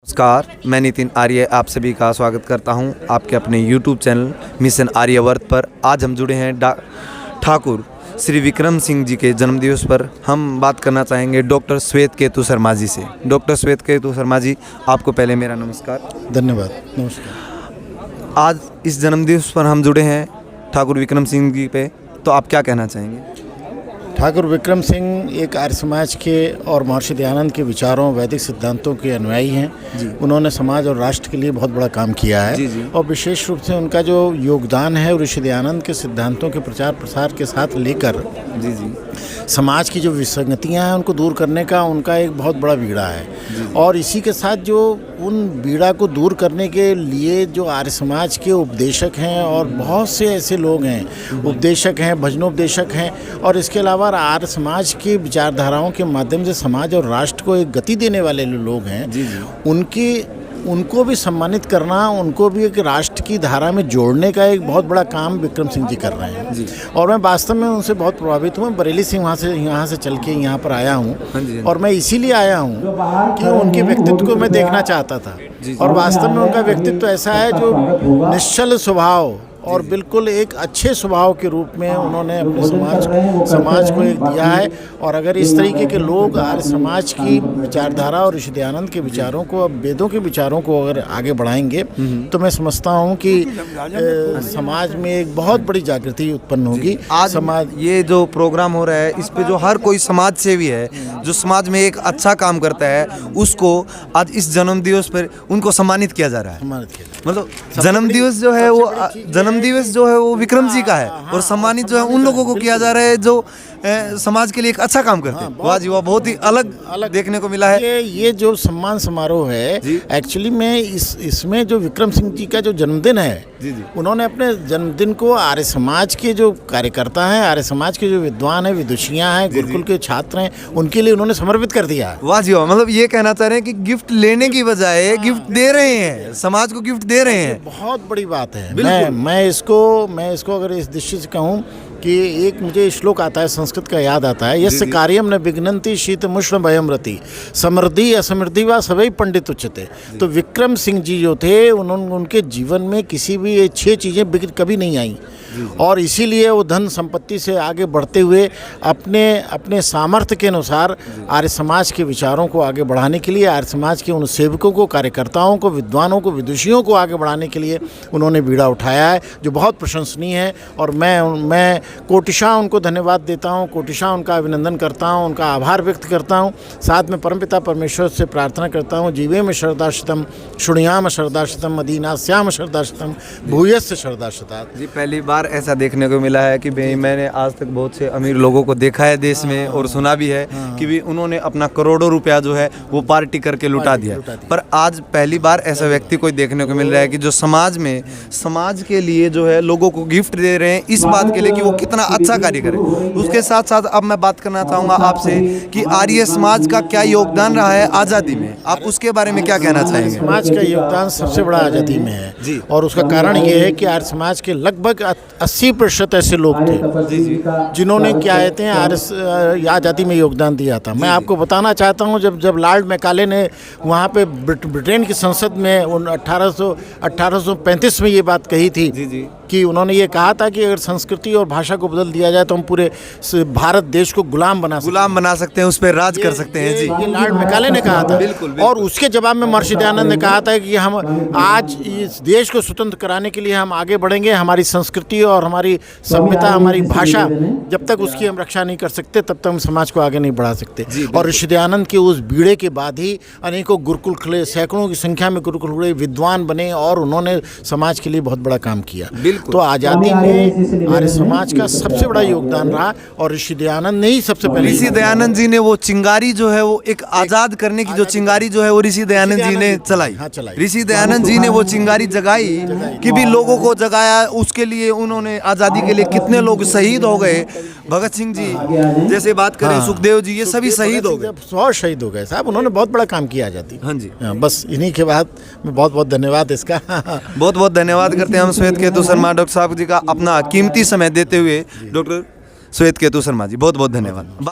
नमस्कार, मैं नितिन आर्य आप सभी का स्वागत करता हूं आपके अपने YouTube चैनल मिशन आर्यवर्त पर। आज हम जुड़े हैं ठाकुर श्री विक्रम सिंह जी के जन्मदिवस पर। हम बात करना चाहेंगे डॉक्टर श्वेत केतु शर्मा जी से। डॉक्टर श्वेत केतु शर्मा जी, आपको पहले मेरा नमस्कार। धन्यवाद। नमस्कार। आज इस जन्मदिवस पर हम जुड़े हैं ठाकुर विक्रम सिंह जी पे, तो आप क्या कहना चाहेंगे? ठाकुर विक्रम सिंह एक आर्य समाज के और महर्षि दयानंद के विचारों, वैदिक सिद्धांतों के अनुयायी हैं। उन्होंने समाज और राष्ट्र के लिए बहुत बड़ा काम किया है। और विशेष रूप से उनका जो योगदान है ऋषि दयानंद के सिद्धांतों के प्रचार प्रसार के साथ लेकर समाज की जो विसंगतियां हैं उनको दूर करने का उनका एक बहुत बड़ा बीड़ा है। और इसी के साथ जो उन बीड़ा को दूर करने के लिए जो आर्य समाज के उपदेशक हैं और बहुत से ऐसे लोग हैं, उपदेशक हैं, भजनोपदेशक हैं, और इसके अलावा आर्य समाज की विचारधाराओं के माध्यम से समाज और राष्ट्र को एक गति देने वाले लोग हैं, उनको भी सम्मानित करना, उनको भी एक राष्ट्र की धारा में जोड़ने का एक बहुत बड़ा काम विक्रम सिंह जी कर रहे हैं। और मैं वास्तव में उनसे बहुत प्रभावित हूँ। बरेली से यहाँ से चल के यहाँ पर आया हूँ, और मैं इसीलिए आया हूँ कि उनके व्यक्तित्व को मैं देखना चाहता था। और वास्तव में उनका व्यक्तित्व ऐसा है जो निश्चल स्वभाव और बिल्कुल एक अच्छे स्वभाव के रूप में उन्होंने अपने समाज को एक दिया है। और अगर इस तरीके के लोग आर्य समाज की विचारधारा और ऋषि दयानंद के विचारों को, अब वेदों के विचारों को अगर आगे बढ़ाएंगे तो मैं समझता हूँ कि समाज में एक बहुत बड़ी जागृति उत्पन्न होगी। आज समाज ये जो प्रोग्राम हो रहा है, इस पे जो हर कोई समाज सेवी है, जो समाज में एक अच्छा काम करता है, उसको आज इस जन्मदिवस पर उनको सम्मानित किया जा रहा है। मतलब जन्मदिवस जो है वो विक्रम जी का है, और सम्मानित जो है उन लोगों को किया जा रहा है जो समाज के लिए एक अच्छा काम करते हैं। वाह जी वाह, बहुत ही अलग देखने को मिला है। ये जो सम्मान समारोह है, एक्चुअली में इसमें जो विक्रम सिंह जी का जो जन्मदिन है, उन्होंने अपने जन्मदिन को आर्य समाज के जो कार्यकर्ता हैं, आर्य समाज के जो विद्वान हैं, विदुषियाँ हैं, गुरुकुल के छात्र हैं, उनके लिए उन्होंने समर्पित कर दिया। वाह जी वाह, मतलब ये कहना चाह रहे हैं कि गिफ्ट लेने की बजाय गिफ्ट दे रहे हैं, समाज को गिफ्ट दे रहे हैं। बहुत बड़ी बात है। मैं इसको अगर इस दृष्टि से कहूँ कि एक मुझे श्लोक आता है, संस्कृत का याद आता है, यस्य कार्यम न विघ्नन्ति शीतमुष्ण भयमृति समृद्धि असमृद्धि व सभी पंडित उच्चते। तो विक्रम सिंह जी जो थे, उनके जीवन में किसी भी ये 6 चीज़ें कभी नहीं आई, और इसीलिए वो धन संपत्ति से आगे बढ़ते हुए अपने सामर्थ्य के अनुसार आर्य समाज के विचारों को आगे बढ़ाने के लिए, आर्य समाज के उन सेवकों को, कार्यकर्ताओं को, विद्वानों को, विदुषियों को आगे बढ़ाने के लिए उन्होंने बीड़ा उठाया है, जो बहुत प्रशंसनीय है। और मैं कोटिशाह उनको धन्यवाद देता हूँ, कोटिशाह उनका अभिनंदन करता हूँ, उनका आभार व्यक्त करता हूँ। साथ में परमपिता परमेश्वर से प्रार्थना करता हूँ, जीवे में श्रद्धाशतम, शुणयाम श्रद्धाशतम, मदीनास्याम श्रद्धाशतम, भूयस्य श्रद्धाशतात। जी, पहली बार ऐसा देखने को मिला है कि भाई मैंने आज तक बहुत से अमीर लोगों को देखा है देश में, और सुना भी है कि भी उन्होंने अपना करोड़ों रुपया जो है वो पार्टी करके लुटा दिया। पर आज पहली बार ऐसा व्यक्ति कोई देखने को मिल रहा है कि जो समाज के लिए जो है लोगों को गिफ्ट दे रहे हैं, इस बात के लिए कि वो कितना अच्छा कार्य करे। उसके साथ साथ अब मैं बात करना चाहूँगा आपसे कि आर्य समाज का क्या योगदान रहा है आज़ादी में, आप उसके बारे में क्या कहना चाहेंगे? समाज का योगदान सबसे बड़ा आज़ादी में है, और उसका कारण ये है कि आर्य समाज के लगभग 80% ऐसे लोग थे जिन्होंने क्या कहते हैं आज़ादी में योगदान दिया था। मैं आपको बताना चाहता हूँ, जब लॉर्ड मैकाले ने वहाँ पे ब्रिटेन की संसद में 1835 में ये बात कही थी कि उन्होंने ये कहा था कि अगर संस्कृति और भाषा को बदल दिया जाए तो हम पूरे भारत देश को गुलाम बना सकते हैं, उस पर राज कर सकते हैं। ये लॉर्ड मैकाले ने कहा था। बिल्कुल। और उसके जवाब में महर्षि दयानंद ने कहा था कि हम आज इस देश को स्वतंत्र कराने के लिए हम आगे बढ़ेंगे। हमारी संस्कृति और हमारी सभ्यता, हमारी भाषा, जब तक उसकी हम रक्षा नहीं कर सकते तब तक हम समाज को आगे नहीं बढ़ा सकते। और ऋषि दयानंद के उस बीड़े के बाद ही अनेकों गुरुकुल खुले, सैकड़ों की संख्या में गुरुकुल खुले, विद्वान बने, और उन्होंने समाज के लिए बहुत बड़ा काम किया। तो आज़ादी में आर्य समाज का सबसे बड़ा योगदान रहा, और ऋषि दयानंद ने ही सबसे पहले, ऋषि दयानंद जी ने वो चिंगारी जो है वो एक आज़ाद करने की जो चिंगारी जो है वो ऋषि दयानंद जी ने चलाई। ऋषि दयानंद जी ने वो चिंगारी जगाई कि भी लोगों को जगाया। उसके लिए उन्होंने आज़ादी के लिए कितने लोग शहीद हो गए, भगत सिंह जी जैसे बात करें, सुखदेव जी, ये सभी शहीद हो गए, बहुत शहीद हो गए साहब। उन्होंने बहुत बड़ा काम किया आज़ादी। हाँ जी, बस इन्हीं के बाद मैं बहुत धन्यवाद इसका बहुत धन्यवाद करते हैं हम श्वेत केतु शर्मा डॉक्टर साहब जी का, अपना कीमती समय देते हुए। डॉक्टर श्वेत केतु शर्मा जी, बहुत धन्यवाद।